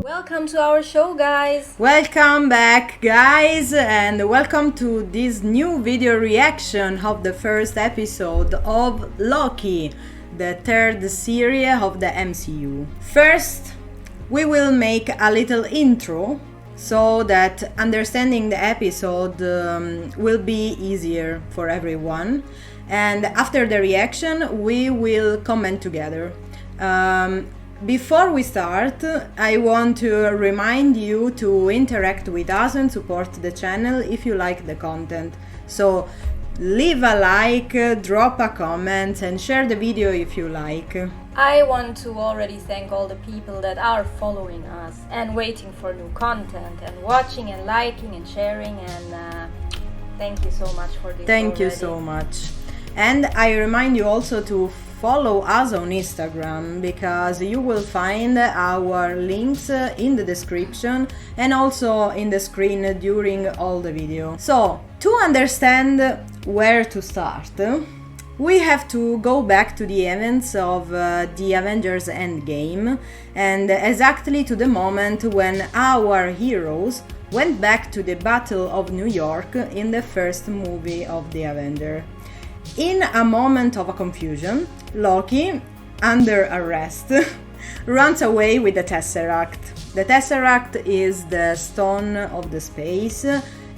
Welcome to our show, guys! Welcome back, guys, and welcome to this new video reaction of the first episode of Loki, the third series of the MCU. First, we will make a little intro so that understanding the episode will be easier for everyone. And after the reaction, we will comment together. Before we start, I want to remind you to interact with us and support the channel if you like the content. So leave a like, drop a comment and share the video if you like. I want to already thank all the people that are following us and waiting for new content and watching and liking and sharing, and thank you so much for this. Thank you so much. And I remind you also to follow us on Instagram, because you will find our links in the description and also in the screen during all the video. So, to understand where to start, we have to go back to the events of the Avengers Endgame, and exactly to the moment when our heroes went back to the Battle of New York in the first movie of the Avengers. In a moment of confusion, Loki, under arrest, runs away with the Tesseract. The Tesseract is the stone of the space,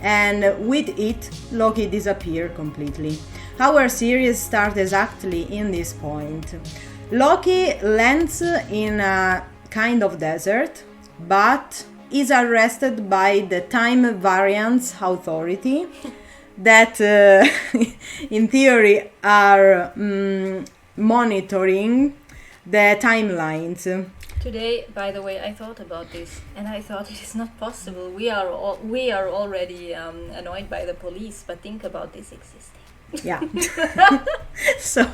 and with it, Loki disappears completely. Our series starts exactly in this point. Loki lands in a kind of desert, but is arrested by the Time Variance Authority that in theory are monitoring the timelines. Today, by the way, I thought about this and I thought it is not possible. We are already annoyed by the police, but think about this existing. Yeah. So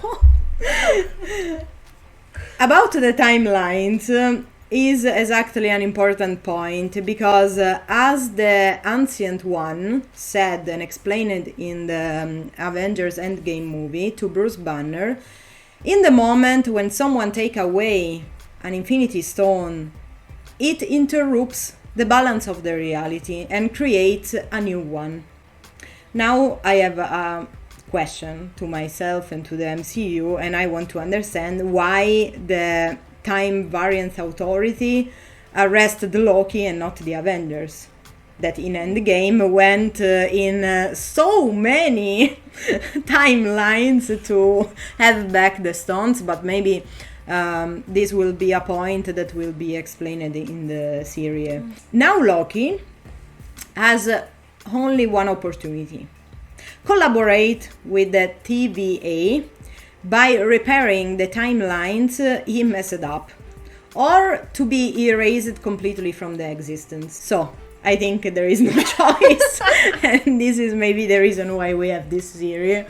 about the timelines is exactly an important point, because as the Ancient One said and explained in the Avengers Endgame movie to Bruce Banner, in the moment when someone takes away an Infinity Stone, it interrupts the balance of the reality and creates a new one. Now I have a question to myself and to the MCU, and I want to understand why the Time Variance Authority arrested Loki and not the Avengers, that in Endgame went in so many timelines to have back the stones, but maybe this will be a point that will be explained in the series. Now Loki has only one opportunity: collaborate with the TVA by repairing the timelines he messed up, or to be erased completely from the existence. So I think there is no choice, and this is maybe the reason why we have this series.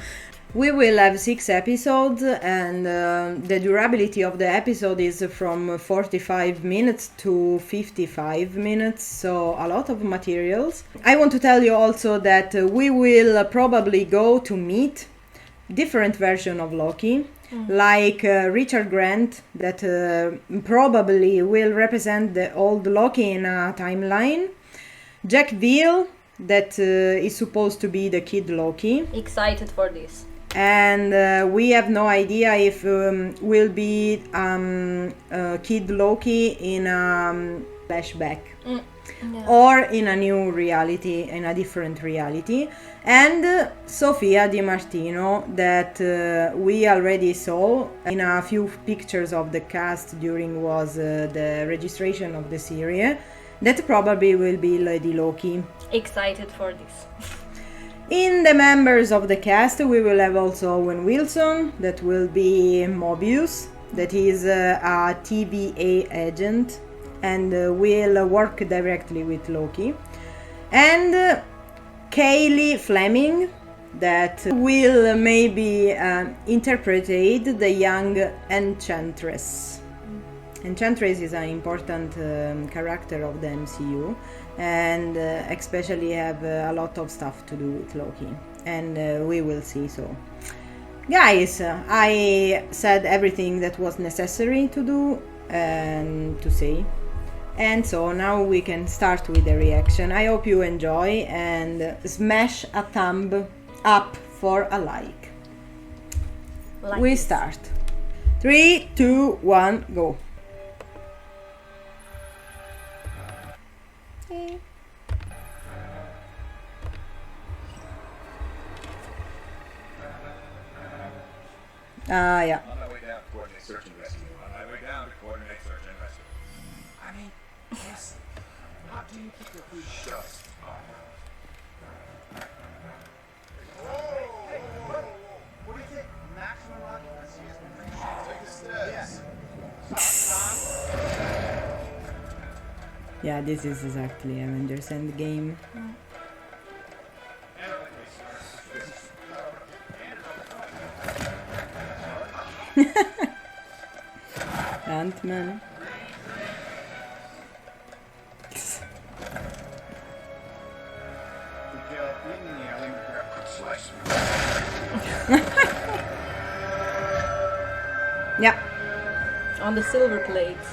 We will have 6 episodes, and the durability of the episode is from 45 minutes to 55 minutes, so a lot of materials. I want to tell you also that we will probably go to meet different version of Loki, like Richard Grant, that probably will represent the old Loki in a timeline, Jack Veal, that is supposed to be the kid Loki. Excited for this. And we have no idea if will be kid Loki in a flashback. Yeah. Or in a new reality, in a different reality. And Sofia Di Martino, that we already saw in a few pictures of the cast during the registration of the series, that probably will be Lady Loki. Excited for this. In the members of the cast, we will have also Owen Wilson, that will be Mobius, that is a TVA agent and will work directly with Loki. And Kaylee Fleming, that will maybe interpret the young Enchantress. Enchantress is an important character of the MCU, and especially have a lot of stuff to do with Loki, and we will see. So guys, I said everything that was necessary to do and to say. And so now we can start with the reaction. I hope you enjoy and smash a thumb up for a like. We start. 3, 2, 1, go. Yeah. On my way down to coordinate search and rescue. On my way down to coordinate search and rescue. I mean, yes. How do you keep your food shut? What do you think? Maximum occupancy is the free shot. Take the steps. Yeah, this is exactly Avengers Endgame. Ant-Man. Yeah. On the silver plates.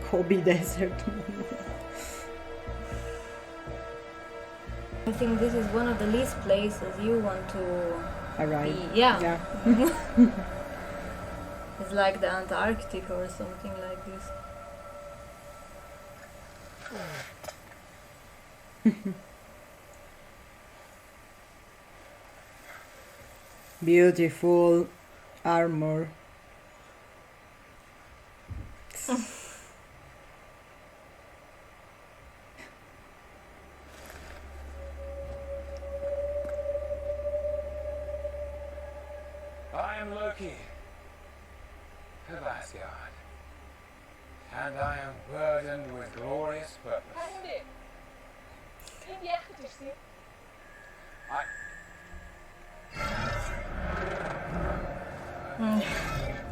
Kobe Desert. I think this is one of the least places you want to Alright. be. Yeah. Yeah. It's like the Antarctic or something like this. Beautiful armor. I am Loki of Asgard, and I am burdened with glorious purpose.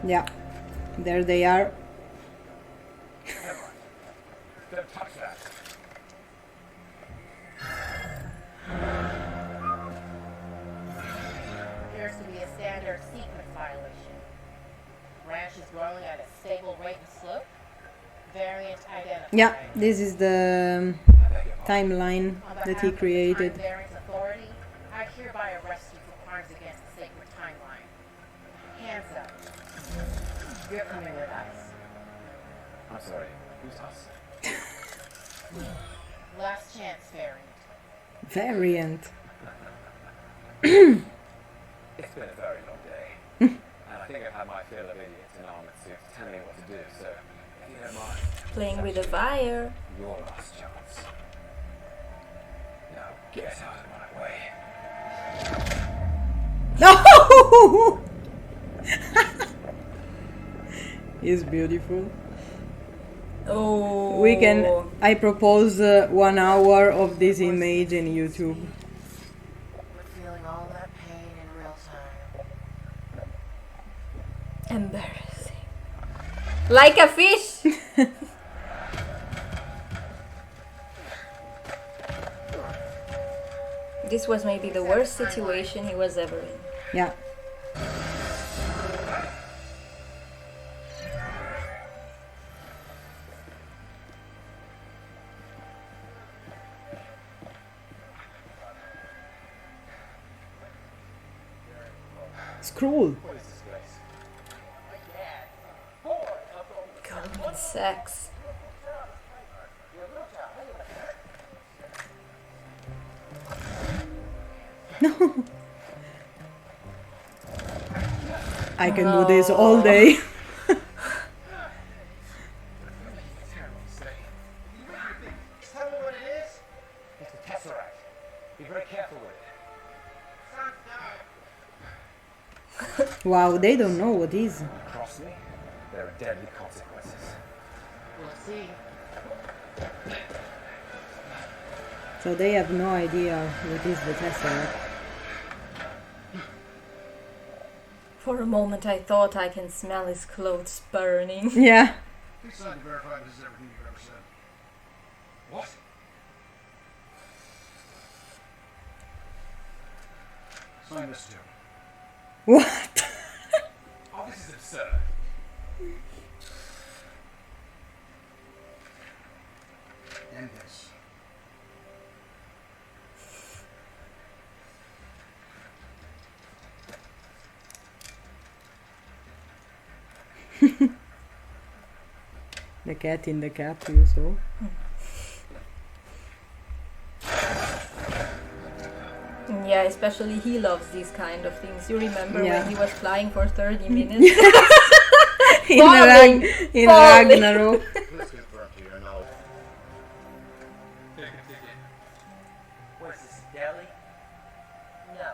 Yeah. There they are. Don't touch that. Appears to be a standard sequence violation. Branch is growing at a stable rate and slope. Variant identified. Yeah, this is the timeline that he created. On behalf of the Time Variance Authority, I hereby arrest you for crimes against the sacred timeline. Hands up. You're coming with us. I'm sorry. Who's us? Last chance variant. Variant. It's been a very long day. And I think I've had my fill of idiots in armored suits telling me what to do, so if you don't mind. Playing with the fire. Your last chance. Now get out of my way. No! It's beautiful. Oh. We can. I propose 1 hour of this image in YouTube. We're feeling all that pain in real time. Embarrassing. Like a fish. This was maybe the worst situation he was ever in. Yeah. Scroll. What is this place? Goldman Sachs. No. I can do this all day. Tell me what it is. It's a tesseract. Be very careful with it. Wow, they don't know what is. Cross me, there are deadly consequences. We'll see. So they have no idea what is the Tesseract. For a moment I thought I can smell his clothes burning. Yeah. Please sign to verify this is everything you've ever said. What? Sign this too. What? Oh, this is absurd. And this. The cat in the cap, you saw. Yeah, especially he loves these kind of things. You remember Yeah. when he was flying for 30 minutes? In, Falling, in falling. Ragnarok. Please confirm to your knowledge. Take a ticket. What is this, a deli? No.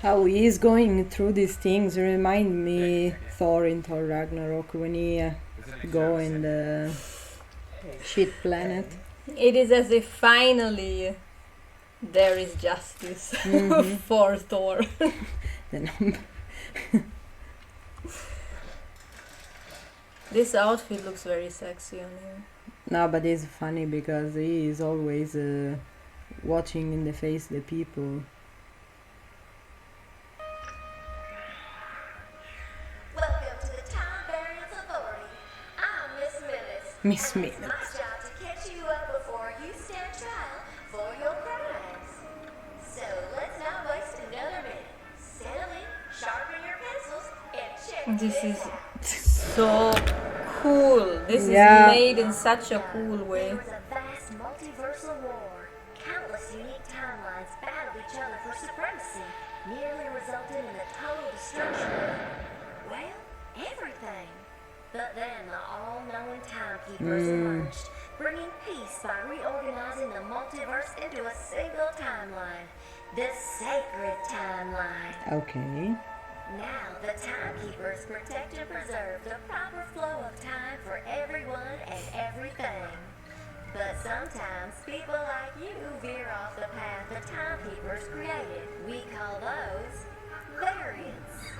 How he is going through these things remind me Thor in Thor Ragnarok when he go in the shit planet. It is as if finally there is justice for Thor. Then This outfit looks very sexy on him. no, but it's funny because he is always watching in the face the people. Welcome to the Time Variance Authority. I'm Miss Minutes. Miss And it's Minutes. my job to catch you up before you stand trial for your crimes. So let's not waste another minute. Settle in, sharpen your pencils, and check This this is out. so cool. This Yeah. is made in such a cool way. There was a vast multiversal war. Countless unique timelines battled each other for supremacy, nearly resulting in the total destruction of, well, everything. But then the all-knowing timekeepers emerged, bringing peace by reorganizing the multiverse into a single timeline, the sacred timeline. Okay. Now, the timekeepers protect and preserve the proper flow of time for everyone and everything. But sometimes people like you veer off the path the timekeepers created. We call those variants.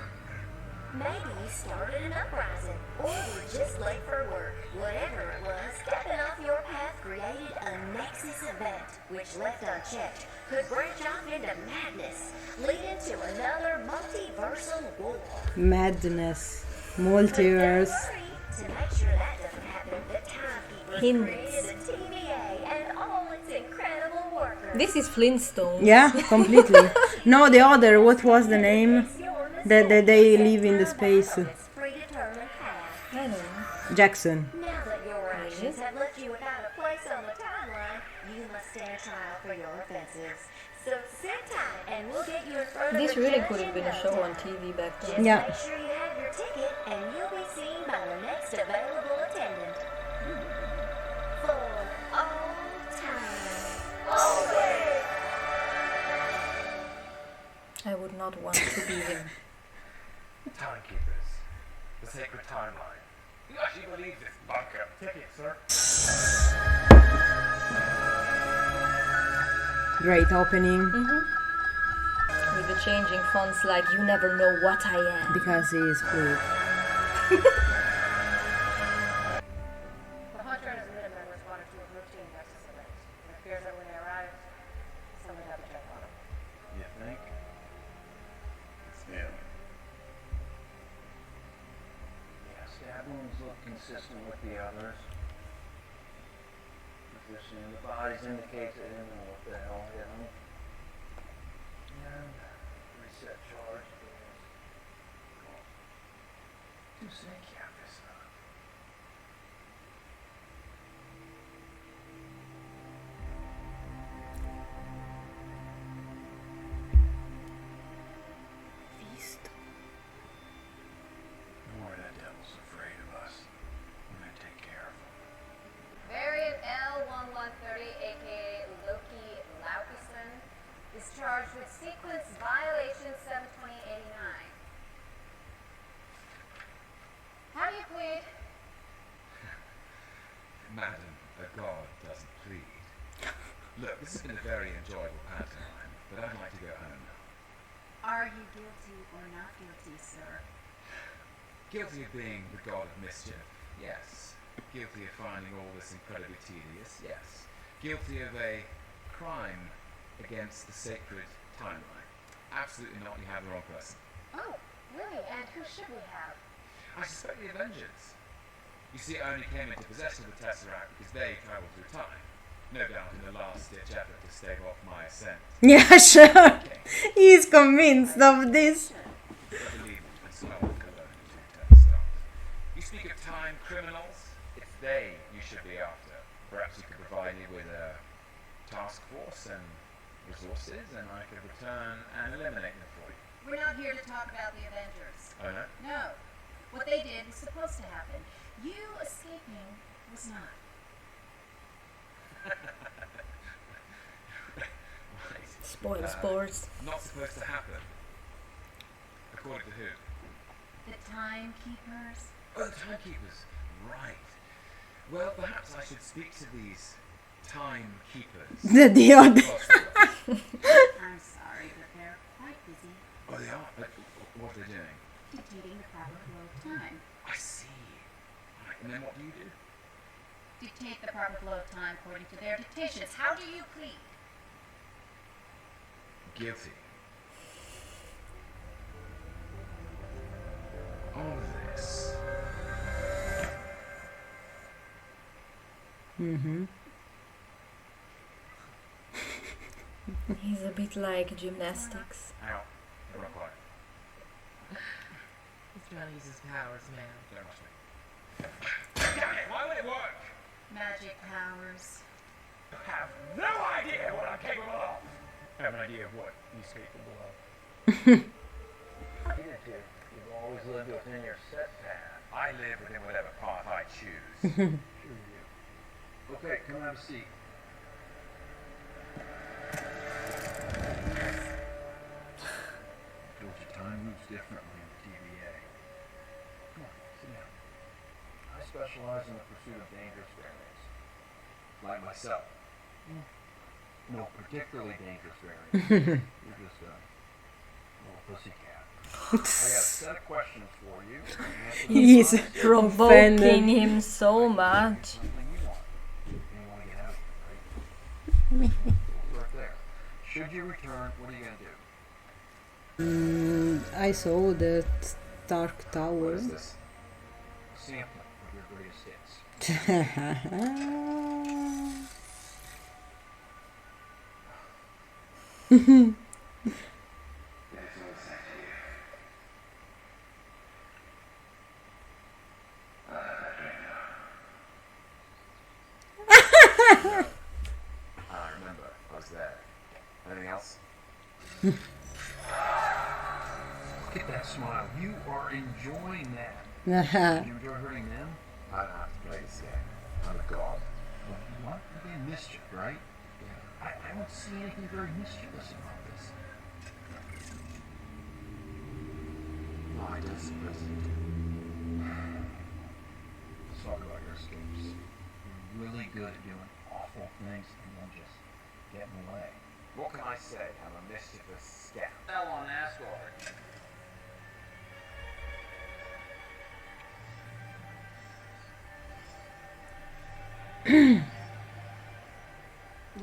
Maybe you started an uprising, or were just late for work. Whatever it was, stepping off your path created a nexus event, which left unchecked could branch off into madness, leading to another multiversal war. Madness. But Multiverse. don't worry, to make sure that doesn't happen, the timekeepers Hints. created the TVA and all its incredible workers. This is Flintstones. Yeah, completely. No, the other, what was the name? That they live in the space. Its predetermined path. I know. Jackson. Now that your actions have left you without a place on the timeline, you must stand trial for your offenses. So sit tight and we'll get you in front of This a really judge could have in been a no show time. on TV back Just then. Yeah. make sure you have your ticket and you'll be seen by the next available attendant. For all time. Always! I would not want to be him. Timekeepers. The sacred timeline. You actually believe this bunker? Ticket, sir. Great opening. With the changing fonts like you never know what I am. Because he is fluid. The Hunter and his Minutemen responded to a routine Nexus event. It appears that when they arrived, someone had to check on them. You think? It's him. Yeah, stab wounds look consistent with the others. Position in the bodies indicates they didn't know what the hell hit them. And reset charge. Too snaky out this stuff. No more that devil's afraid of us. We're gonna take care of him. Variant L1130, aka Loki Laukison, is charged with sequence violation 72089. How do you plead? Madam, a god doesn't plead. Look, this has been a very enjoyable pantomime, but I'd like to go home now. Are you guilty or not guilty, sir? Guilty of being the god of mischief, yes. Guilty of finding all this incredibly tedious, yes. Guilty of a crime against the sacred timeline. Absolutely not, you have the wrong person. Oh, really? And who should we have? I suspect the Avengers. You see, I only came into possession of the Tesseract because they travelled through time. No doubt in a last-ditch effort to stave off my ascent. Yeah, sure. He's convinced of this. Believe me, and so I will go over to test stuff. You speak of time criminals, it's they you should be after. Perhaps you could provide me with a task force and resources, and I could return and eliminate them for you. We're not here to talk about the Avengers. Oh no? No. What they did was supposed to happen. You escaping was not. Right. Spoil sports. Not supposed to happen. According to who? The timekeepers. Oh, the timekeepers. Right. Well, perhaps I should speak to these timekeepers. The other. I'm sorry, but they're quite busy Oh, they are? What are they doing? dictating the proper flow of time. I see. Right, and then what do you do? Dictate the proper flow of time according to their dictations. How do you plead? Guilty. All of this. Mm-hmm. He's a bit like gymnastics. Ow. Everyone quiet. He's trying to use his powers, man. Don't rush me. Damn it, why would it work? Magic powers. I have no idea what I'm capable of. I have an idea of what he's capable of. You've always lived within your set path. I live within whatever path I choose. Sure you do. Okay, come have a seat. Told you time moves differently in the TVA. Come on, sit down. I specialize in the pursuit of dangerous variants. Like myself. No particularly dangerous variants. You're just a little pussycat. I got a set of questions for you. Answer them He's honestly. Provoking offended. him so much. Something you want. You want to get out of here, right? Right there. Should you return, what are you going to do? I saw the Stark What Tower. is this? A sampling of your greatest hits. It's all sent to you. I remember. I was there. Anything else? Look at that smile. You are enjoying that. You enjoy hurting them? I don't have to play this game. I'm a god. Well, you want to be mischief, right? I don't see anything very mischievous about this. No, I don't suppose you do. Let's talk about your escapes. You're really good at doing awful things and then just getting away. What can I say? I'm a mischievous scout. Fell on Asgard.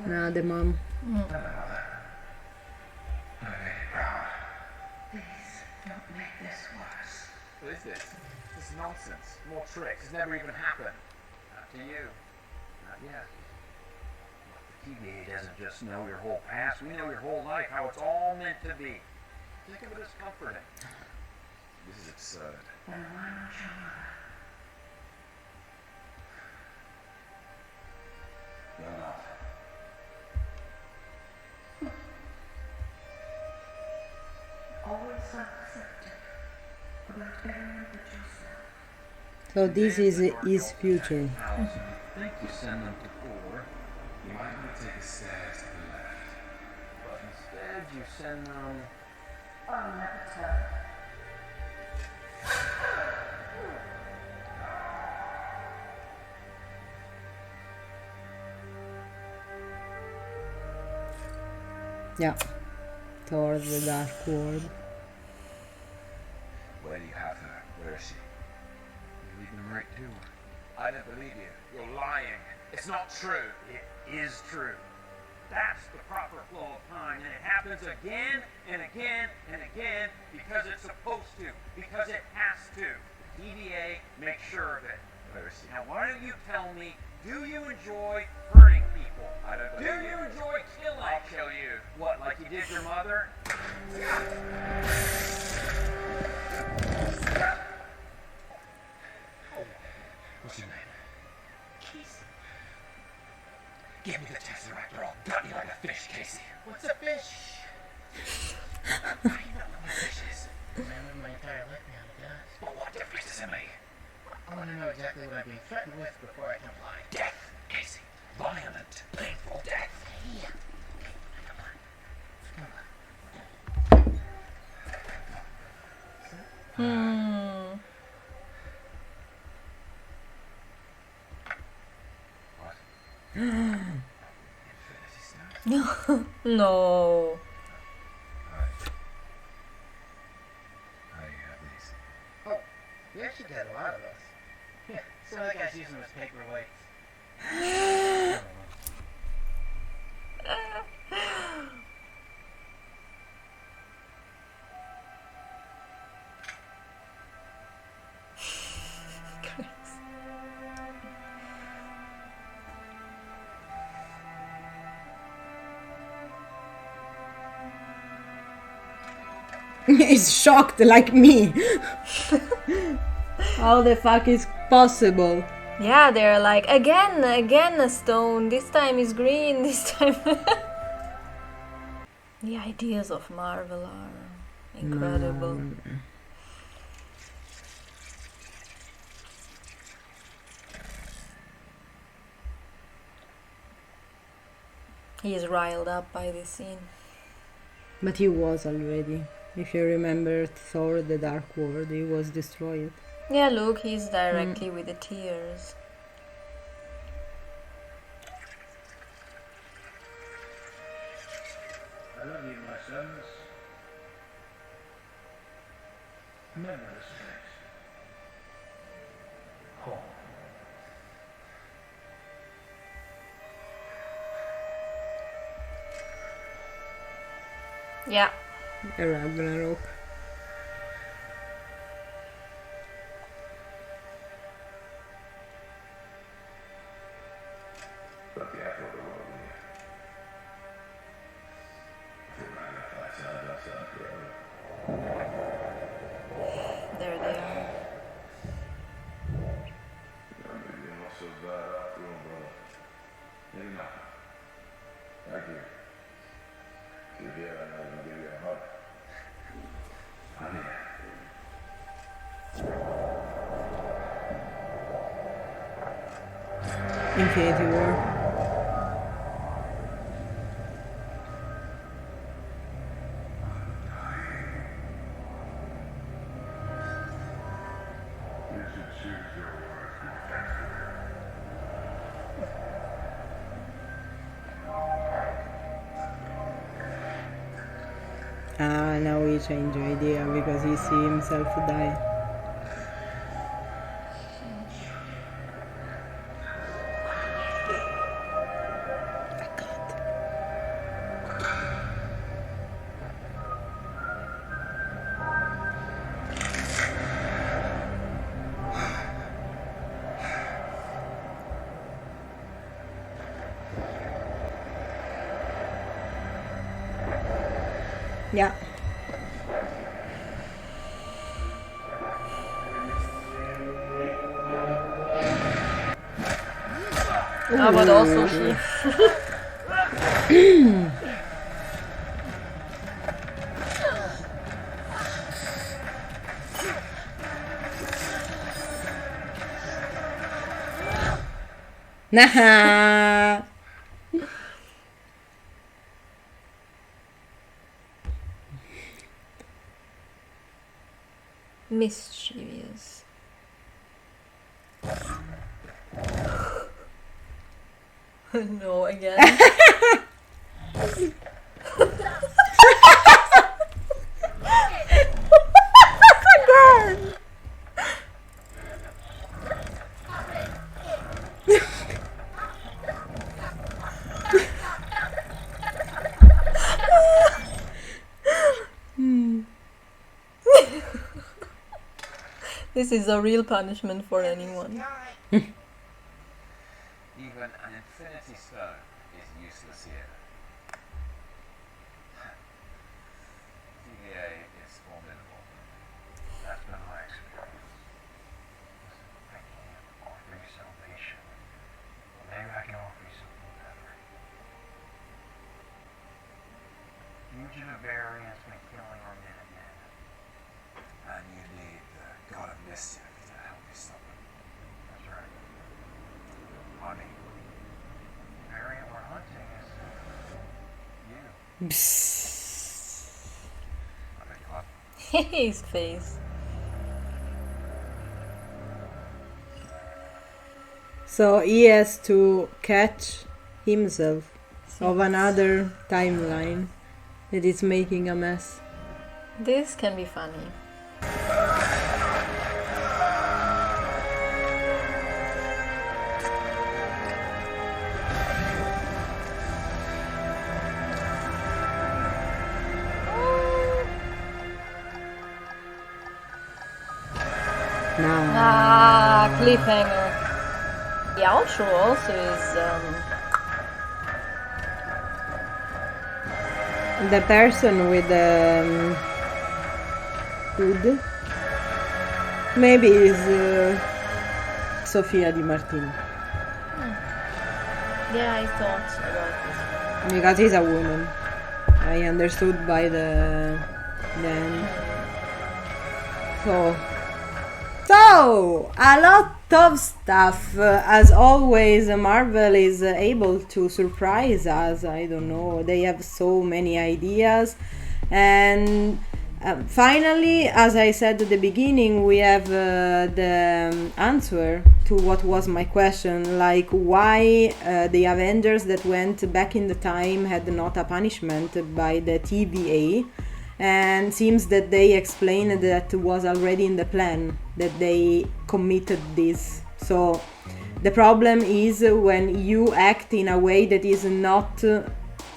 Nah, the mom. Don't make this worse. What is this? This is nonsense. More tricks. It's never even happened. Not to you. Not yet. The TVA doesn't just know your whole past. We know your whole life, how it's all meant to be. Think of it as comforting. This is absurd. Then why don't you You're not. always self-accepting about everyone but yourself? So this is his future. I think you send them to 4, You might want to take a stairs to the left. but instead you send them. I'll never tell. Yeah. Towards the Dark World. Where do you have her? Where is she? You're leading them right to her. I don't believe you. You're lying. It's not true. It is true. That's the proper flow of time, and it happens again and again and again because it's supposed to, because it has to. The TVA makes sure of it. Where is she? Now, why don't you tell me, do you enjoy hurting people? I don't Do believe you enjoy killing? I'll kill you. What, like you did your mother? What's your name? Casey. Give me the tesseract or I'll gut you like a fish, Casey. What's a fish? How do you know what a fish is? I live my entire life now, it does. But what difference does it make? I want to know exactly what I'm being threatened with before I can apply. Death, Casey. Violent, painful death. Yeah. What? Infinity Stones? No. I have these. Oh, we actually got a lot of those. Yeah, some of the guys use them as paperweights. He's shocked like me. How the fuck is possible? Yeah, they're like, again a stone. This time is green, this time. The ideas of Marvel are incredible. He is riled up by this scene. But he was already. If you remember Thor the Dark World, he was destroyed. Yeah, look, he's directly with the tears. I love you, my sons. Remember this place. Home. Yeah. Ragnarok. There they are. Thank you. You're here, and I'm gonna give you a hug. Honey. Infinity War. You should choose your words carefully. Ah, now he changed the idea because he see himself die. Yeah. Ah, but also she. Nah. Mischievous. No, again. This is a real punishment for anyone. Even an infinity stone is useless here. TVA is formidable. That's been my experience. I can't offer you salvation. Maybe I can offer you something better. Fugitive variants been killing our Minutemen. And you need the god of mischief to help you stop them. That's right. Money. The variant we're hunting is you. I bet you love His face. So he has to catch himself of another timeline that is making a mess. This can be funny. Now, Ah, cliffhanger. The outro also is the person with the hood maybe is Sofia Di Martino, yeah, I thought about this. because he's a woman. I understood by the end. So a lot of stuff. As always, Marvel is able to surprise us. I don't know, they have so many ideas, and finally, as I said at the beginning, we have the answer to what was my question, like why the Avengers that went back in the time had not a punishment by the TVA. And seems that they explained that was already in the plan, that they committed this. So the problem is when you act in a way that is not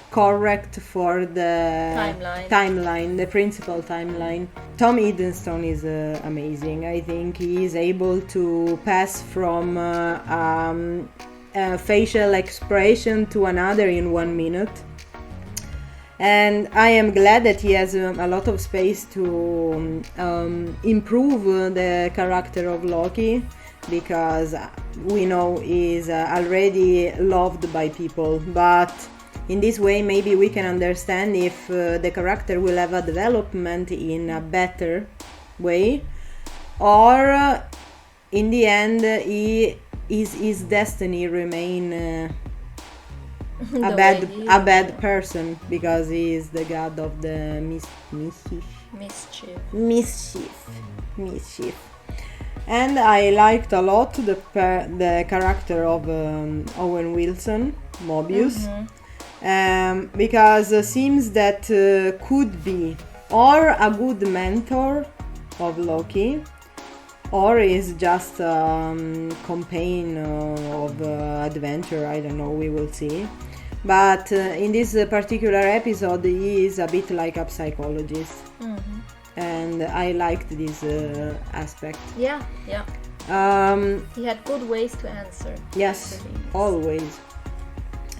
correct for the timeline, the principal timeline. Tom Hiddleston is amazing. I think he is able to pass from a facial expression to another in 1 minute. And I am glad that he has a lot of space to improve the character of Loki, because we know he is already loved by people. But in this way, maybe we can understand if the character will have a development in a better way, or in the end, his destiny remain a bad person, because he is the god of the mischief. And I liked a lot the character of Owen Wilson, Mobius, because it seems that could be or a good mentor of Loki, or is just a campaign of adventure. I don't know, we will see. But in this particular episode, he is a bit like a psychologist, and I liked this aspect. Yeah. He had good ways to answer. Yes, always.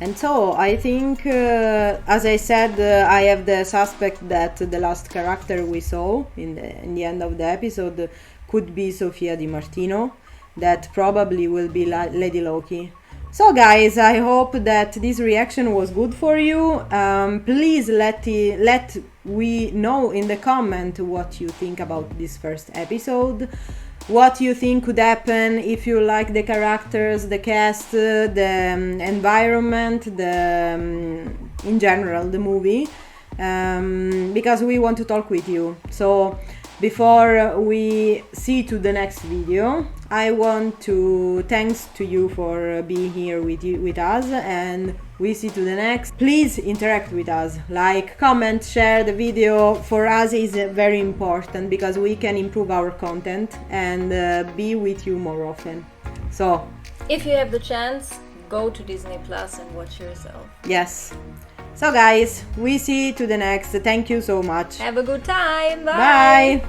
And so I think, as I said, I have the suspect that the last character we saw in the end of the episode could be Sofia Di Martino, that probably will be Lady Loki. So guys, I hope that this reaction was good for you. Please let we know in the comment what you think about this first episode, what you think could happen, if you like the characters, the cast, the environment, in general the movie, because we want to talk with you. So before we see to the next video, I want to thanks to you for being here with us, and we see to the next. Please interact with us, like, comment, share the video. For us is very important, because we can improve our content and be with you more often. So if you have the chance, go to Disney Plus and watch yourself. Yes. So guys, we see to the next. Thank you so much. Have a good time. Bye. Bye.